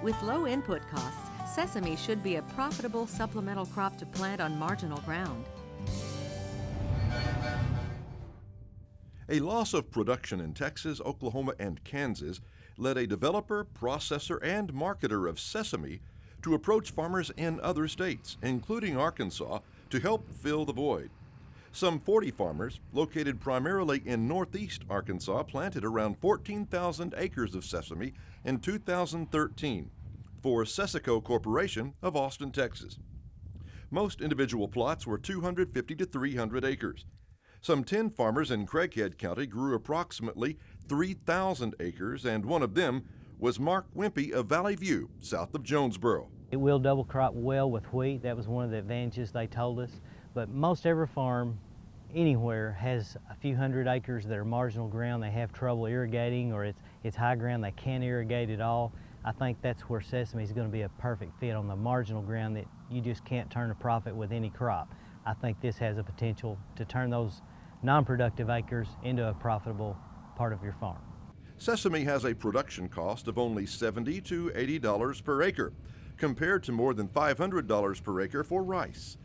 With low input costs, sesame should be a profitable supplemental crop to plant on marginal ground. A loss of production in Texas, Oklahoma, and Kansas led a developer, processor, and marketer of sesame to approach farmers in other states, including Arkansas, to help fill the void. Some 40 farmers, located primarily in northeast Arkansas, planted around 14,000 acres of sesame in 2013 for Sesico Corporation of Austin, Texas. Most individual plots were 250 to 300 acres. Some 10 farmers in Craighead County grew approximately 3,000 acres, and one of them was Mark Wimpy of Valley View, south of Jonesboro. It will double crop well with wheat. That was one of the advantages they told us. But most every farm anywhere has a few hundred acres that are marginal ground. They have trouble irrigating, or it's high ground they can't irrigate at all. I think that's where sesame is going to be a perfect fit on the marginal ground that you just can't turn a profit with any crop. I think this has a potential to turn those non-productive acres into a profitable part of your farm. Sesame has a production cost of only $70 to $80 per acre, compared to more than $500 per acre for rice.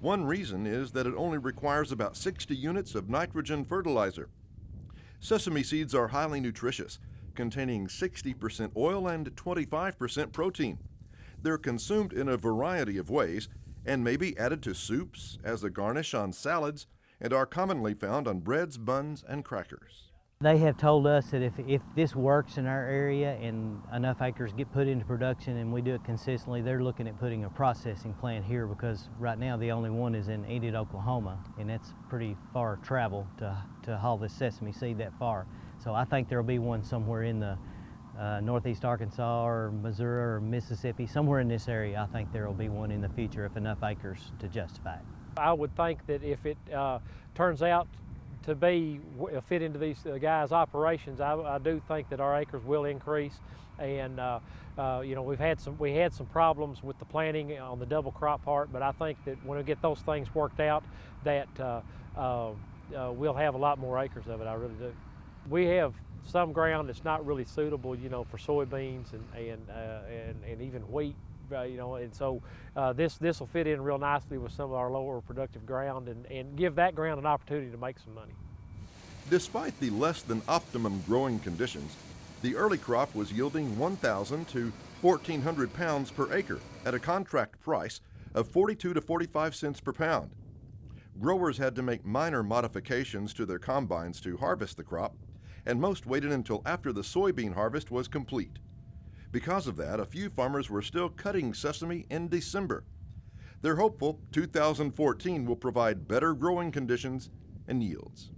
One reason is that it only requires about 60 units of nitrogen fertilizer. Sesame seeds are highly nutritious, containing 60% oil and 25% protein. They're consumed in a variety of ways and may be added to soups, as a garnish on salads, and are commonly found on breads, buns, and crackers. They have told us that if this works in our area and enough acres get put into production and we do it consistently, they're looking at putting a processing plant here, because right now the only one is in Enid, Oklahoma, and that's pretty far travel to haul this sesame seed that far. So I think there'll be one somewhere in the northeast Arkansas or Missouri or Mississippi, somewhere in this area. I think there will be one in the future if enough acres to justify it. I would think that if it turns out to be fit into these guys' operations, I do think that our acres will increase. And you know, we had some problems with the planting on the double crop part, but I think that when we get those things worked out, that we'll have a lot more acres of it. I really do. We have some ground that's not really suitable, you know, for soybeans and even wheat. You know, and so this will fit in real nicely with some of our lower productive ground and give that ground an opportunity to make some money. Despite the less than optimum growing conditions, the early crop was yielding 1,000 to 1,400 pounds per acre at a contract price of 42 to 45 cents per pound. Growers had to make minor modifications to their combines to harvest the crop, and most waited until after the soybean harvest was complete. Because of that, a few farmers were still cutting sesame in December. They're hopeful 2014 will provide better growing conditions and yields.